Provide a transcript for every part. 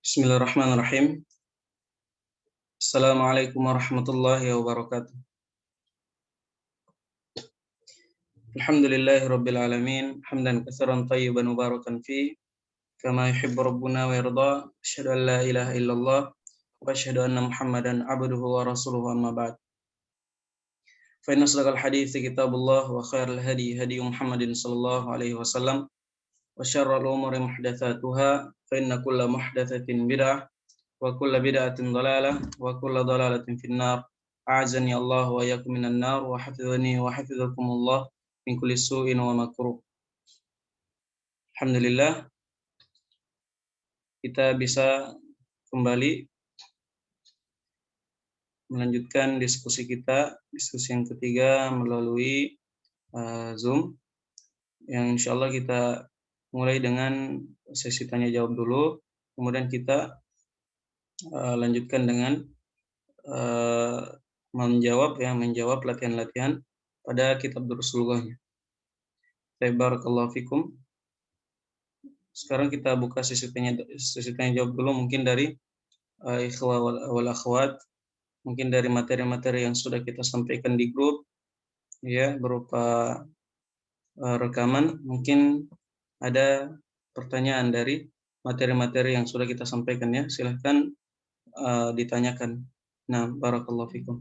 Bismillahirrahmanirrahim. Assalamualaikum warahmatullahi wabarakatuh. Alhamdulillahi rabbil alamin, hamdan katsiran thayyiban mubarakan fi, kama yuhibbu rabbuna wa yarda. Asyhadu an la ilaha illallah wa asyhadu anna Muhammadan abduhu wa rasuluhu, amma ba'd. Fa inna asdaqal hadithi kitabullah wa khairal hadi hadi Muhammadin sallallahu alaihi wasallam wa syarrul umuri muhdatsatuha fa inna kulla muhdatsatin bid'ah wa kulla bid'atin dhalalah wa kulla dhalalatin finnar. A'azani Allah wa iyyakum minan nar wa hafizani wa hafizakumullah min kulli su'in wa makruh. Alhamdulillah kita bisa kembali melanjutkan diskusi yang ketiga melalui Zoom, yang insyaallah kita mulai dengan sesi tanya jawab dulu, kemudian kita lanjutkan dengan menjawab latihan-latihan pada kitab Durusul Lughahnya. Barakallahu fikum. Sekarang kita buka sesi tanya jawab dulu, mungkin dari ikhwah wal akhwat, mungkin dari materi-materi yang sudah kita sampaikan di grup ya, berupa rekaman. Mungkin ada pertanyaan dari materi-materi yang sudah kita sampaikan ya, silahkan ditanyakan. Nah, barakallahu fikum.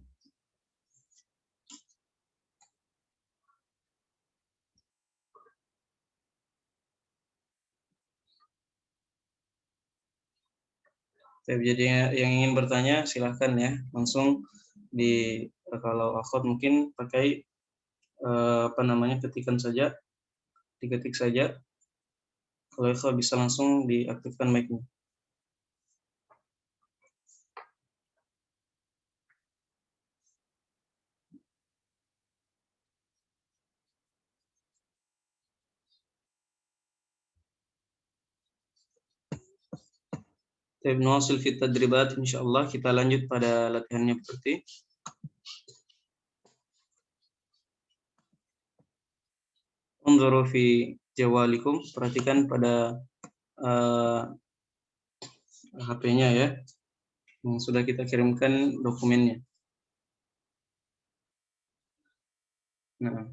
Jadi yang ingin bertanya silahkan ya, langsung di, kalau akhwat mungkin pakai ketikan saja, diketik saja. Kalau ikhwah bisa langsung diaktifkan mic-nya. Nuwasil fit tadribat, insyaallah kita lanjut pada latihannya berarti. Unzuru fi jawalikum, perhatikan pada HP-nya ya, yang sudah kita kirimkan dokumennya. Nah.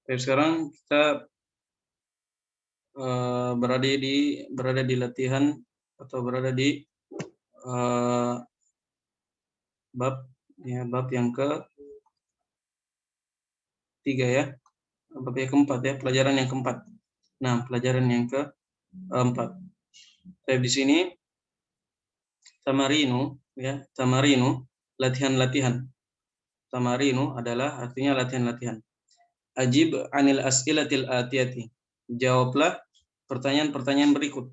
Oke, sekarang kita berada di latihan atau berada di bab yang ketiga ya, bab yang keempat ya, pelajaran yang keempat. Nah, pelajaran yang keempat. Di sini tamarinu ya, tamarinu latihan-latihan. Tamarinu adalah artinya latihan-latihan. Ajib anil as'ilatil atiyati. Jawablah pertanyaan-pertanyaan berikut.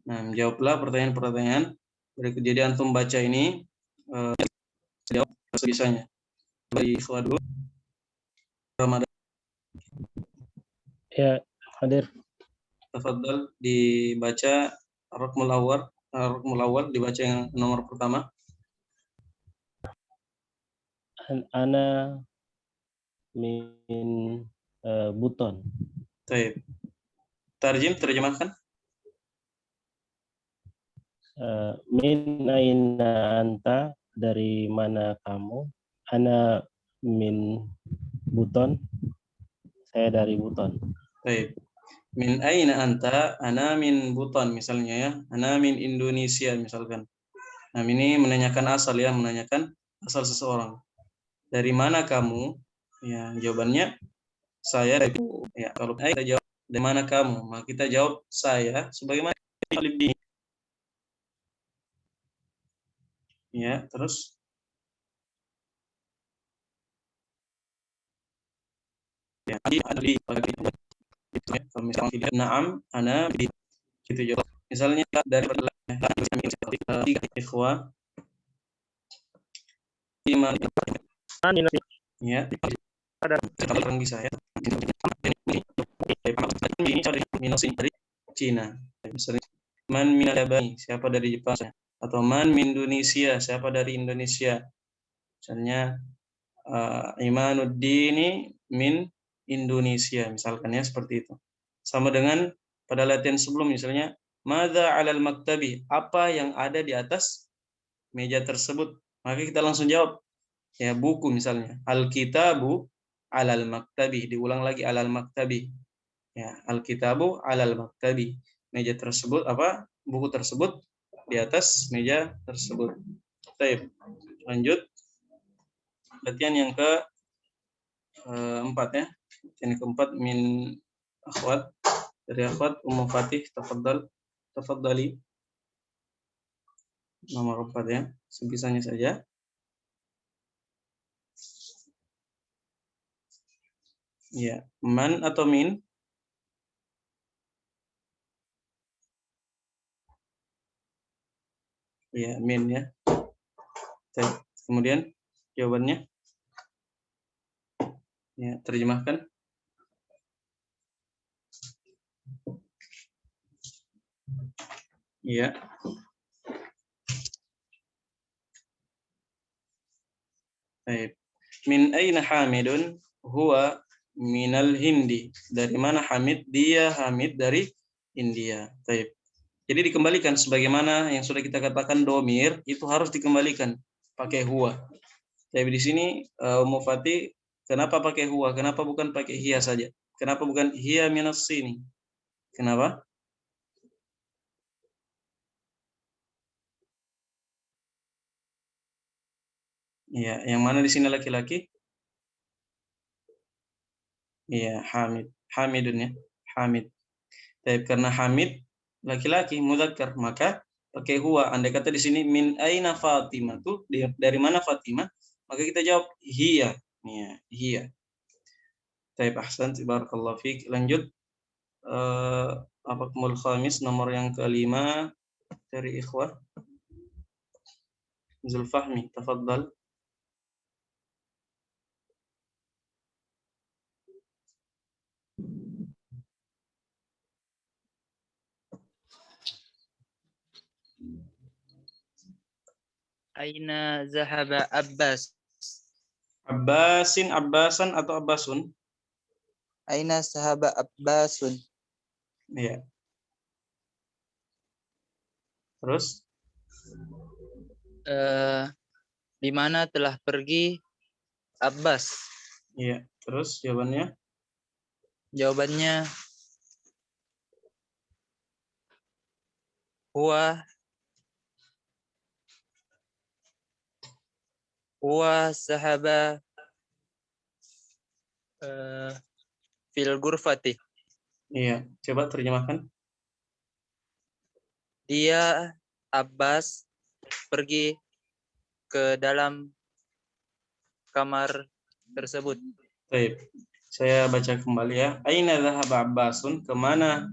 Nah, jawablah pertanyaan-pertanyaan berikut. Jadi antum baca ini, jawab sebisanya. Bagi ikhwah dulu. Ramadan. Ya, hadir. Tafadhal dibaca Raqmul Awwal, dibaca yang nomor pertama. Ana min buton. Baik. Terjemahkan. Min aina anta, dari mana kamu? Ana min buton, saya dari buton. Baik. Min aina anta, ana min buton misalnya ya. Ana min Indonesia misalkan. Nah, ini menanyakan asal ya, menanyakan asal seseorang. Dari mana kamu? Ya, jawabannya saya dari, ya, kalau kita jawab dari mana kamu, maka kita jawab saya sebagaimana lebih. Ya, terus ya, kalau misalnya tidak na'am, ana gitu jawab. Misalnya dari tiga ikhwah ya, kalau bisa ya, dari Cina. Misalnya man min Albani, siapa dari Jepang, atau man min Indonesia, siapa dari Indonesia. Misalnya Imanuddini min Indonesia, misalkan ya seperti itu. Sama dengan pada latihan sebelum misalnya madza 'alal maktabi, apa yang ada di atas meja tersebut. Maka kita langsung jawab ya buku misalnya. Al-kitabu 'alal maktabi, diulang lagi 'alal maktabi. Ya, al-kitabu 'alal maktabi. Meja tersebut apa? Buku tersebut di atas meja tersebut. Baik. Lanjut. Latihan yang keempat ya. Yang keempat min akhwat, dari akhwat Ummu Fatih, tafadhali. Nomor 4 ya, sebisanya saja. Ya, man atau min? Ya, min ya. Kemudian jawabannya ya, terjemahkan. Ya. Baik. Min aina Hamidun? Huwa minal Hindi. Dari mana Hamid? Dia Hamid dari India. Baik. Jadi dikembalikan sebagaimana yang sudah kita katakan domir itu harus dikembalikan pakai huwa. Tapi di sini Ummu Fatih kenapa pakai huwa? Kenapa bukan pakai hiya saja? Kenapa bukan hiya minas sini? Kenapa? Iya, yang mana di sini laki-laki? Iya, Hamid. Hamidun ya. Hamid. Tapi karena Hamid laki-laki mudzakkar, maka pakai huwa. Andai kata di sini min aina Fatimah tuh dari mana Fatimah? Maka kita jawab hiya. Iya, hiya. Baik, ahsan, barakallahu fiik. Lanjut Apakmul khamis, nomor yang kelima dari ikhwah Zulfahmi, tafadhal. Aina zahaba Abbas? Abbasan atau Abbasun? Aina zahaba Abbasun? Iya. Terus? Di mana telah pergi Abbas? Iya. Terus jawabannya? Jawabannya huwa zahaba fil ghurfati. Iya. Coba terjemahkan. Dia Abbas pergi ke dalam kamar tersebut. Baik. Saya baca kembali ya. Aina dhahaba Abbasun? Kemana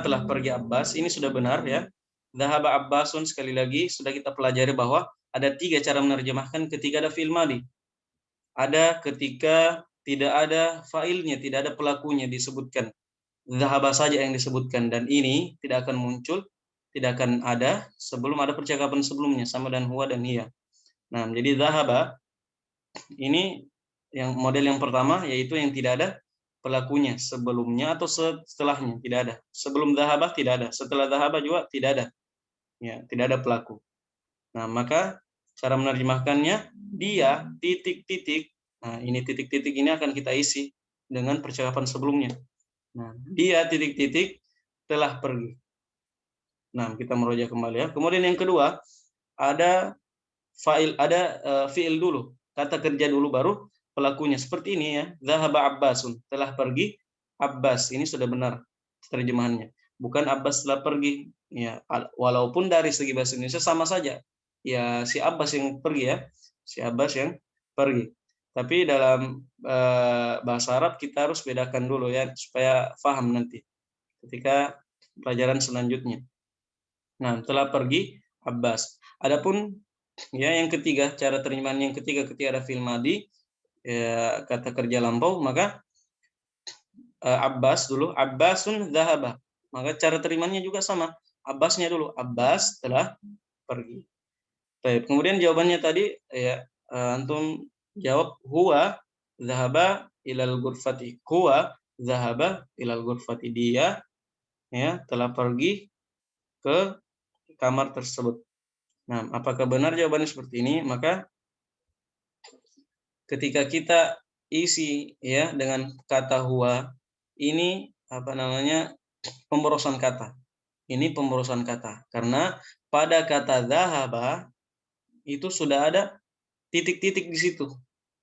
telah pergi Abbas? Ini sudah benar ya. Dhahaba Abbasun, sekali lagi sudah kita pelajari bahwa ada 3 cara menerjemahkan ketika ada fi'il madhi. Ada ketika tidak ada fa'ilnya, tidak ada pelakunya disebutkan. Dhahaba saja yang disebutkan, dan ini tidak akan muncul, tidak akan ada sebelum ada percakapan sebelumnya sama dan huwa dan hiya. Nah, jadi dhahaba ini yang model yang pertama, yaitu yang tidak ada pelakunya sebelumnya atau setelahnya, tidak ada. Sebelum dhahaba tidak ada, setelah dhahaba juga tidak ada. Ya, tidak ada pelaku. Nah, maka cara menerjemahkannya dia titik-titik. Nah, ini titik-titik ini akan kita isi dengan percakapan sebelumnya. Nah, dia titik-titik telah pergi. Nah, kita merujuk kembali ya. Kemudian yang kedua, ada fi'il dulu. Kata kerja dulu baru pelakunya. Seperti ini ya. Zahaba Abbasun, telah pergi Abbas. Ini sudah benar terjemahannya. Bukan Abbas telah pergi. Ya, walaupun dari segi bahasa Indonesia sama saja. Ya, si Abbas yang pergi ya. Si Abbas yang pergi. Tapi dalam bahasa Arab kita harus bedakan dulu ya supaya paham nanti ketika pelajaran selanjutnya. Nah, telah pergi Abbas. Adapun ya yang ketiga, cara terjemahan yang ketiga ketika ada fi'il madhi ya, kata kerja lampau, maka Abbas dulu, Abbasun dhahaba. Maka cara terimanya juga sama. Abbasnya dulu, Abbas telah pergi. Baik, kemudian jawabannya tadi ya antum Jawab huwa zahaba ilal ghurfati. Huwa zahaba ilal ghurfati. Dia ya telah pergi ke kamar tersebut. Nah, apakah benar jawabannya seperti ini? Maka ketika kita isi ya dengan kata huwa, ini apa namanya? Pemborosan kata. Ini pemborosan kata. Karena pada kata zahaba itu sudah ada titik-titik di situ.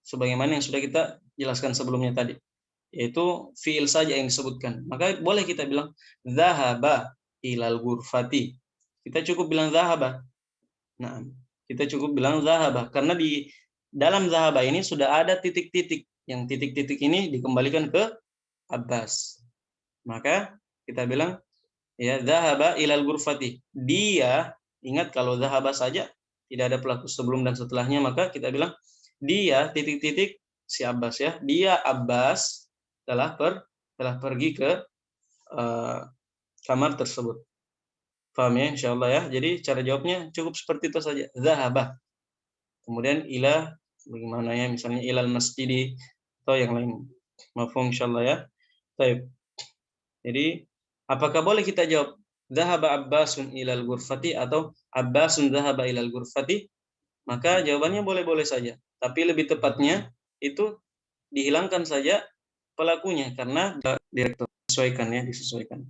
Sebagaimana yang sudah kita jelaskan sebelumnya tadi. Yaitu fiil saja yang disebutkan. Maka boleh kita bilang zahaba ilal ghurfati. Kita cukup bilang zahaba. Nah, kita cukup bilang zahaba karena di dalam zahaba ini sudah ada titik-titik. Yang titik-titik ini dikembalikan ke Abbas. Maka kita bilang ya zahaba ilal ghurfati. Dia, ingat kalau zahaba saja tidak ada pelaku sebelum dan setelahnya, maka kita bilang dia titik-titik si Abbas ya. Dia Abbas telah pergi ke kamar tersebut. Paham ya insyaallah ya. Jadi cara jawabnya cukup seperti itu saja. Zahaba. Kemudian ila bagaimana ya, misalnya ilal masjidi atau yang lain. Mafhum insyaallah ya. Baik. Jadi apakah boleh kita jawab zahaba Abbasun ilal ghurfati atau Abbasun zahaba ilal ghurfati? Maka jawabannya boleh-boleh saja. Tapi lebih tepatnya itu dihilangkan saja pelakunya karena direktur disesuaikan ya, disesuaikan.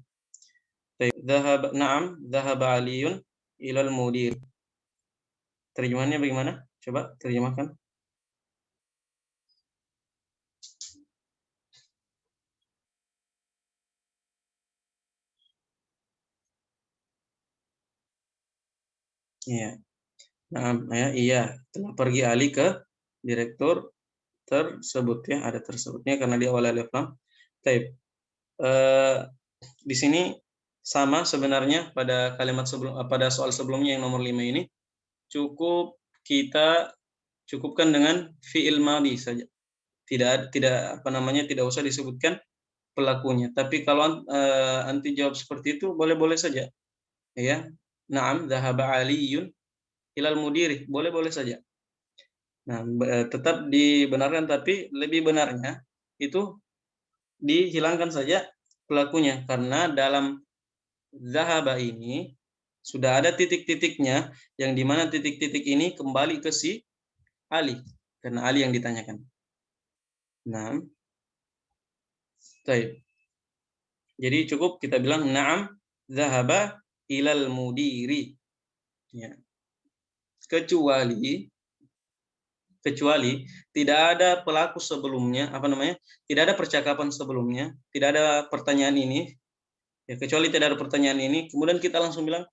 Zahaba na'am zahaba Aliyun ilal mudir. Terjemahannya bagaimana? Coba terjemahkan. Iya. Nah, ya, iya, telah pergi Ali ke direktur tersebut ya, ada tersebutnya karena dia awal alif lam. Baik. Di sini sama sebenarnya pada kalimat sebelum pada soal sebelumnya yang nomor 5 ini cukup kita cukupkan dengan fi'il madhi saja. Tidak apa namanya, tidak usah disebutkan pelakunya. Tapi kalau anti jawab seperti itu boleh-boleh saja. Ya. Na'am dhahaba Aliyun ilal mudiri, boleh-boleh saja. Nah, tetap dibenarkan tapi lebih benarnya itu dihilangkan saja pelakunya karena dalam zahaba ini sudah ada titik-titiknya yang dimana titik-titik ini kembali ke si Ali karena Ali yang ditanyakan. Nah, baik. Jadi cukup kita bilang na'am zahaba ilal mudiri. Ya. Kecuali tidak ada pelaku sebelumnya, apa namanya? Tidak ada percakapan sebelumnya, tidak ada pertanyaan ini. Ya, kecuali tidak ada pertanyaan ini, kemudian kita langsung bilang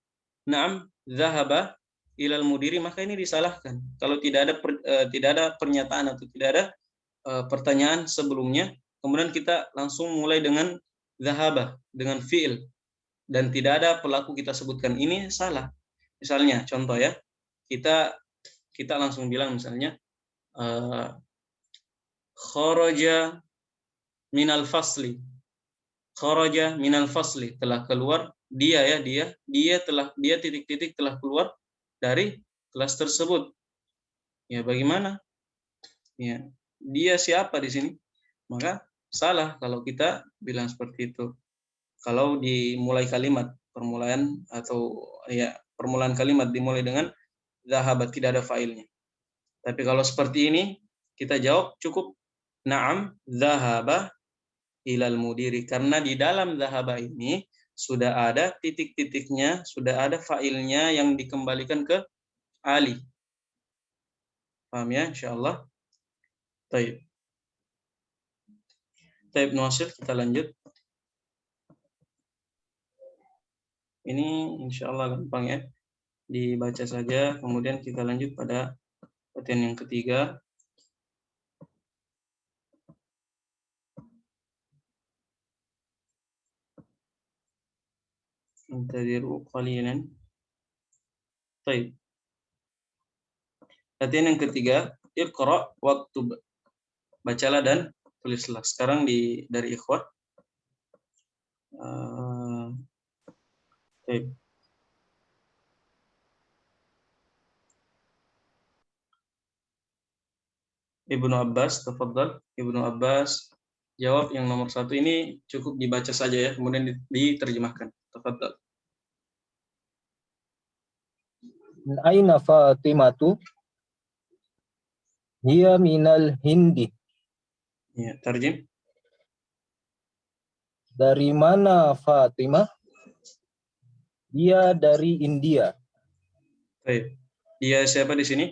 na'am zahaba ilal mudiri, maka ini disalahkan. Kalau tidak ada pernyataan atau tidak ada pertanyaan sebelumnya, kemudian kita langsung mulai dengan zahaba dengan fi'il dan tidak ada pelaku kita sebutkan, ini salah. Misalnya contoh ya, kita langsung bilang misalnya kharaja minal fasli. Kharaja minal fasli, telah keluar dia ya, dia titik-titik telah keluar dari kelas tersebut. Ya bagaimana? Ya, dia siapa di sini? Maka salah kalau kita bilang seperti itu. Kalau dimulai kalimat, permulaan atau ya permulaan kalimat dimulai dengan zahabat, tidak ada fa'ilnya. Tapi kalau seperti ini kita jawab cukup na'am zahaba ilal mudiri karena di dalam zahaba ini sudah ada titik-titiknya, sudah ada fa'ilnya yang dikembalikan ke Ali. Paham ya insyaallah? Baik. Baik Nuasil, kita lanjut. Ini insyaallah gampang ya. Dibaca saja kemudian kita lanjut pada latihan yang ketiga. Intadiru qalilan. Baik. Latihan yang ketiga, iqra waktub. Bacalah dan tulislah. Sekarang dari ikhwat. Baik. Ibnu Abbas, tafadhal. Ibnu Abbas jawab yang nomor 1 ini cukup dibaca saja ya, kemudian diterjemahkan. Tafadhal. Min aina Fatimatu? Hiya minal Hindi. Ya, tarjim. Dari mana Fatimah? Dia dari India. Baik. Dia siapa di sini?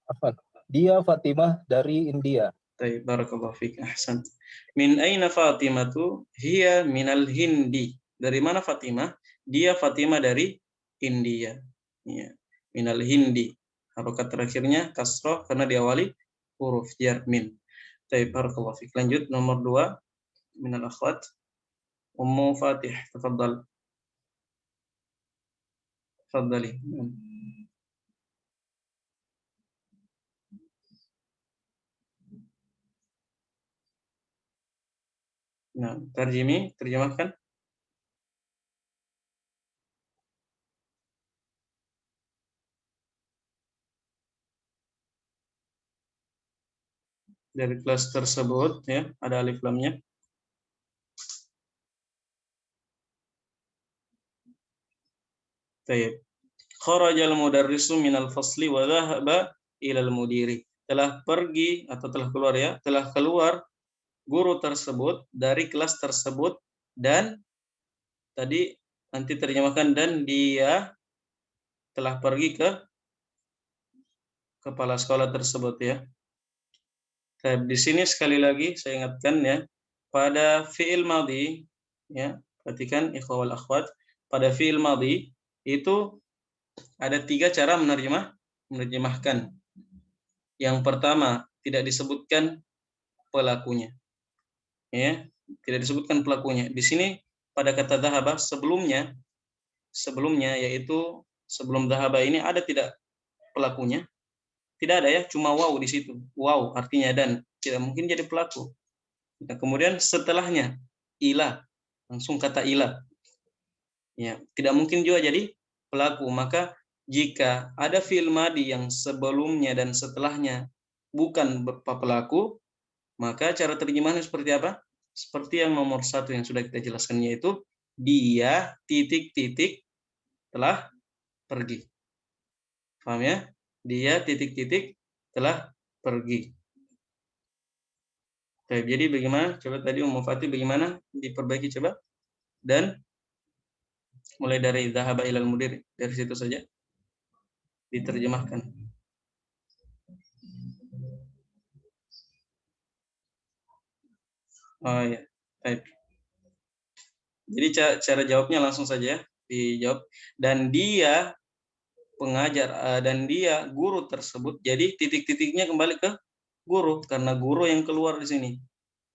Afwan. Dia Fatimah dari India. Baik, barakallahu fiik. Ahsan. Min aina Fatimatu? Hiya minal Hindi. Dari mana Fatimah? Dia Fatimah dari India. Ya. Minal Hindi. Harokat terakhirnya kasroh karena diawali huruf jar min. Baik, barakallahu fiik. Lanjut nomor 2 minal akhwat. Ummu Fatih, tafadhal. Tafadhali. Nah, tarjimi, terjemahkan. Dari kelas tersebut ya, ada alif lamnya. Baik. Kharajal mudarrisu minal fasli wa dhahaba ilal mudiri. Telah pergi atau telah keluar ya, telah keluar guru tersebut dari kelas tersebut dan tadi nanti terjemahkan dan dia telah pergi ke kepala sekolah tersebut ya. Di sini sekali lagi saya ingatkan ya, pada fi'il madhi ya, perhatikan ikhwah wal akhwat, pada fi'il madhi itu ada 3 cara menerjemahkan. Yang pertama, tidak disebutkan pelakunya. Ya, tidak disebutkan pelakunya. Di sini pada kata dhahaba sebelumnya yaitu sebelum dhahaba ini ada tidak pelakunya? Tidak ada ya, cuma waw di situ. Waw artinya dan, tidak mungkin jadi pelaku. Nah, kemudian setelahnya ila, langsung kata ila. Ya, tidak mungkin juga jadi pelaku. Maka jika ada fi'il madhi yang sebelumnya dan setelahnya bukan berupa pelaku, maka cara terjemahannya seperti apa? Seperti yang nomor 1 yang sudah kita jelaskan, yaitu dia titik-titik telah pergi. Paham ya? Dia titik-titik telah pergi. Oke, jadi bagaimana? Coba tadi Ummu Fatih bagaimana? Diperbaiki coba. Dan mulai dari dhahaba ilal mudir, dari situ saja diterjemahkan. Oh ya, baik. Jadi cara jawabnya langsung saja dijawab. Dan dia pengajar dan dia guru tersebut. Jadi titik-titiknya kembali ke guru karena guru yang keluar di sini.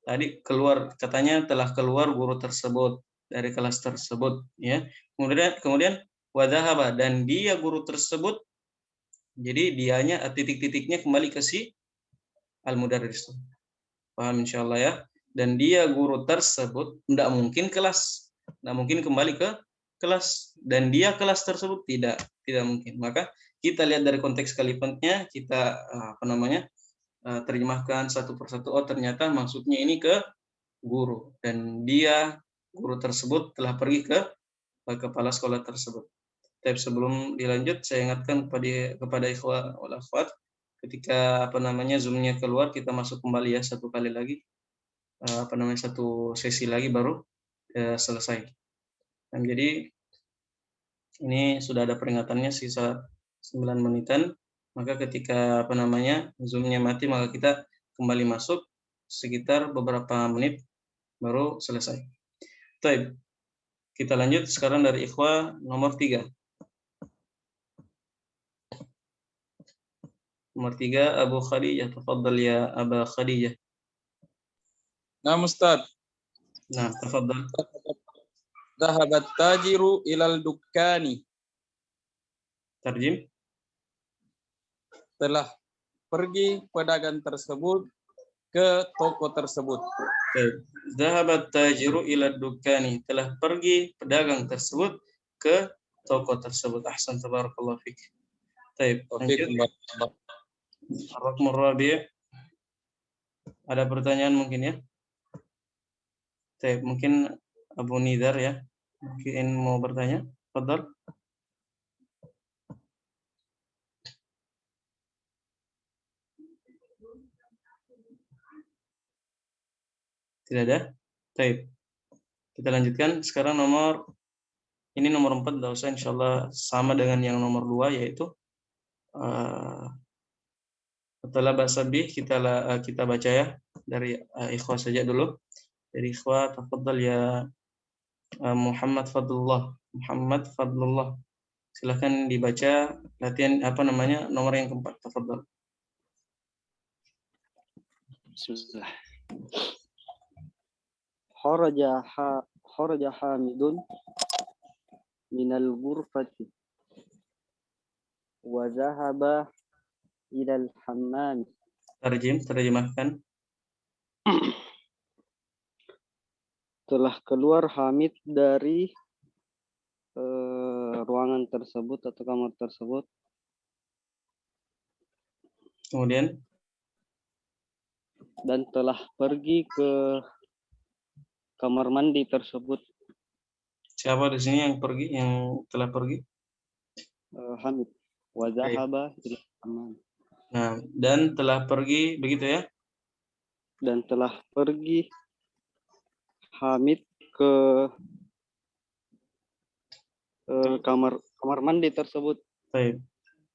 Tadi keluar katanya telah keluar guru tersebut dari kelas tersebut ya. Kemudian wadhahaba dan dia guru tersebut. Jadi dianya titik-titiknya kembali ke si al-mudarris. Paham insyaallah ya. Dan dia guru tersebut tidak mungkin kelas. Tidak mungkin kembali ke kelas dan dia kelas tersebut tidak mungkin. Maka kita lihat dari konteks kalimatnya, kita terjemahkan satu persatu. Oh, ternyata maksudnya ini ke guru dan dia guru tersebut telah pergi ke kepala sekolah tersebut. Tapi sebelum dilanjut saya ingatkan kepada ikhwah wal akhwat, ketika Zoom-nya keluar, kita masuk kembali ya satu kali lagi satu sesi lagi baru selesai. Dan jadi ini sudah ada peringatannya sisa 9 menitan. Maka ketika Zoom-nya mati, maka kita kembali masuk sekitar beberapa menit baru selesai. Baik. Kita lanjut sekarang dari ikhwah nomor 3. Nomor 3 Abu Khadijah, tafadhal ya Aba Khadijah. Nah, Ustaz. Nah, tafadhal. Dhahabat tajiru ilal dukkani. Tarjim. Telah pergi pedagang tersebut ke toko tersebut. Dhahabat tajiru ilal dukkani. Telah pergi pedagang tersebut ke toko tersebut. Ahsan, tabarakallahu fik. Baik, lanjut. Ar-Raqmur Rabi'. Ada pertanyaan mungkin ya? Baik, mungkin Abu Nidar ya. Mungkin mau bertanya. Fadhal. Tidak ada? Baik. Kita lanjutkan. Sekarang ini nomor 4, tidak usah, insyaallah sama dengan yang nomor 2, yaitu setelah bahasa bih kita baca ya dari ikhwah saja dulu. Dari ikhwah, tafadhal ya Muhammad Fadlullah. Silakan dibaca latihan nomor yang keempat, tafadhal. Bismillah. Kharaja Hamidun minal ghurfati wa zahaba ilal hammam. Terjemahkan. Telah keluar Hamid dari ruangan tersebut atau kamar tersebut. Kemudian Dan telah pergi ke kamar mandi tersebut. siapa di sini yang telah pergi? Hamid. Wa zahaba ilal hammam. Nah, dan telah pergi, begitu ya? Dan telah pergi Hamid ke kamar mandi tersebut. Baik.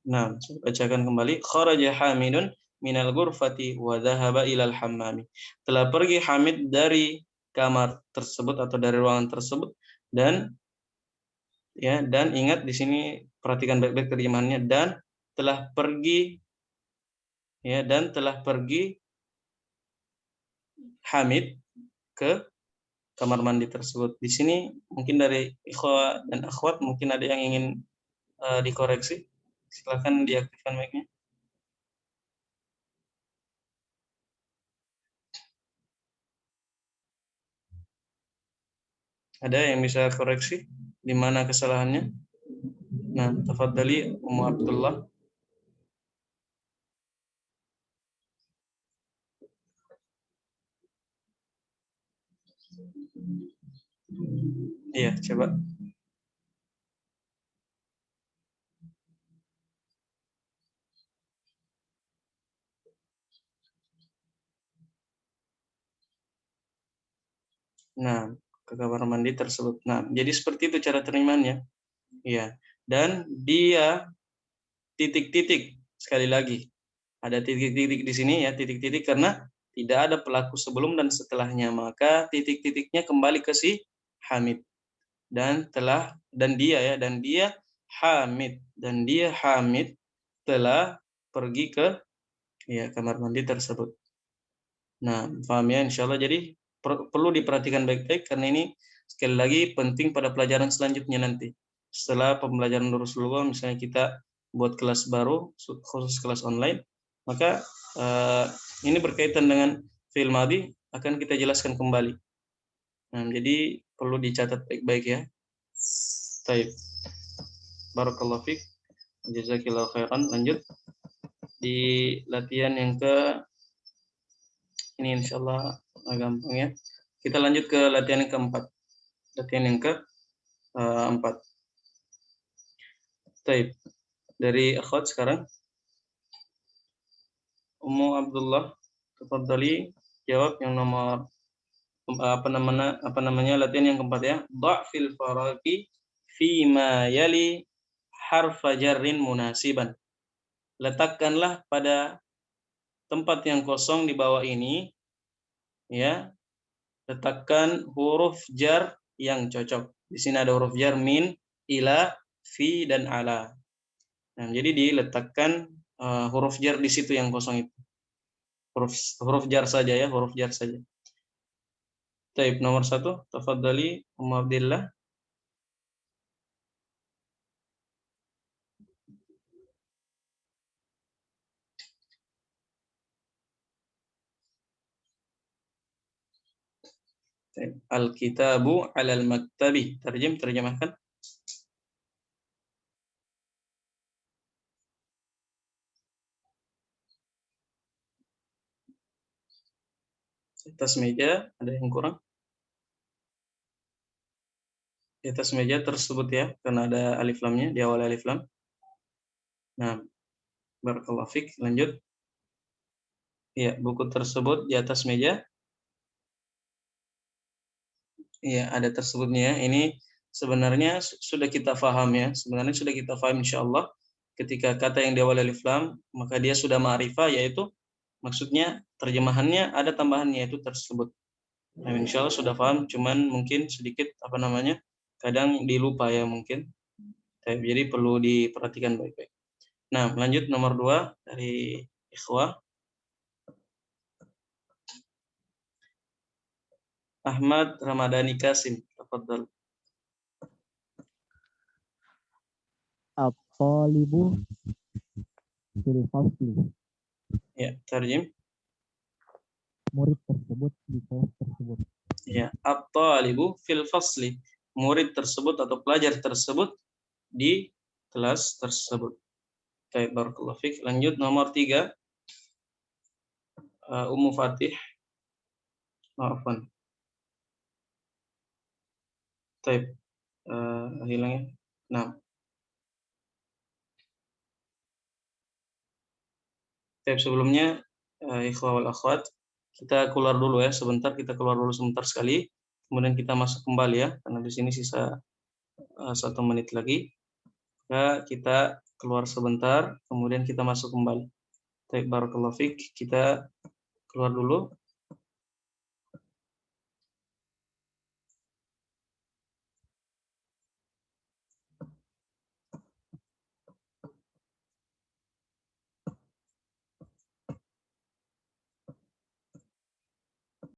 Nah, saya bacakan kembali. Kharaja Hamidun minal ghurfati wa dhahaba ilal hammami. Telah pergi Hamid dari kamar tersebut atau dari ruangan tersebut, dan ingat di sini perhatikan baik-baik terjemahannya, dan telah pergi Hamid ke kamar mandi tersebut. Di sini mungkin dari ikhwah dan akhwat mungkin ada yang ingin dikoreksi. Silakan diaktifkan mic-nya. Ada yang bisa koreksi di mana kesalahannya? Nah, tafadhali Ummu Abdullah. Iya, coba. Nah, ke kamar mandi tersebut. Nah, jadi seperti itu cara terjemahannya. Iya. Dan dia titik-titik, sekali lagi. Ada titik-titik di sini ya, titik-titik karena tidak ada pelaku sebelum dan setelahnya. Maka titik-titiknya kembali ke si Hamid. Dan dia Hamid telah pergi ke kamar mandi tersebut. Nah, paham ya insyaallah. Jadi perlu diperhatikan baik-baik karena ini sekali lagi penting pada pelajaran selanjutnya nanti. Setelah pembelajaran Rasulullah, misalnya kita buat kelas baru khusus kelas online, maka ini berkaitan dengan fi'il madhi akan kita jelaskan kembali. Nah, jadi perlu dicatat baik-baik ya. Baik. Barakallahu fiik. Jazakillahu khairan. Lanjut di latihan yang ini insyaallah gampang ya. Kita lanjut ke latihan yang keempat. Latihan yang keempat. Baik. Dari akhwat sekarang. Ummu Abdullah, tafadhali jawab yang nomor latihan yang keempat ya. Dha'fil faraqi fi ma yali harfa jarrin munasiban. Letakkanlah pada tempat yang kosong di bawah ini ya. Letakkan huruf jar yang cocok. Di sini ada huruf jar min, ila, fi dan ala. Nah, jadi diletakkan huruf jar di situ yang kosong itu. Huruf jar saja ya, huruf jar saja. Taib nomor 1, tafadhali Ummu Abdillah. Al-kitabu 'alal maktabi. Terjemahkan. Di atas meja, ada yang kurang? Di atas meja tersebut ya, karena ada alif lamnya, di awal alif lam. Nah, barakallahu fiik, lanjut. Ya, buku tersebut di atas meja. Iya, ada tersebutnya ya. Ini sebenarnya sudah kita paham ya. Sebenarnya sudah kita paham insyaallah. Ketika kata yang di awal alif lam, maka dia sudah ma'rifah, yaitu maksudnya terjemahannya ada tambahannya yaitu tersebut. Nah, insyaallah sudah paham, cuman mungkin sedikit kadang dilupa ya mungkin. Jadi perlu diperhatikan baik-baik. Nah, lanjut nomor 2 dari ikhwah. Ahmad Ramadhani Kasim, tafadhal. At-talibu fil fasli. Ya, tarjim. Murid tersebut di kelas tersebut. Ya, at-talibu fil fasli. Murid tersebut atau pelajar tersebut di kelas tersebut. Baik, barakallahu fiik. Lanjut nomor 3. Ummu Fatih. Maafkan. Baik. Hilangnya. Nah. Baik, sebelumnya ikhwah wal akhwat, kita keluar dulu ya sebentar, kita keluar dulu sebentar sekali. Kemudian kita masuk kembali ya, karena di sini sisa 1 menit lagi. Maka kita keluar sebentar, kemudian kita masuk kembali. Baik, barakallahu fiik. Kita keluar dulu.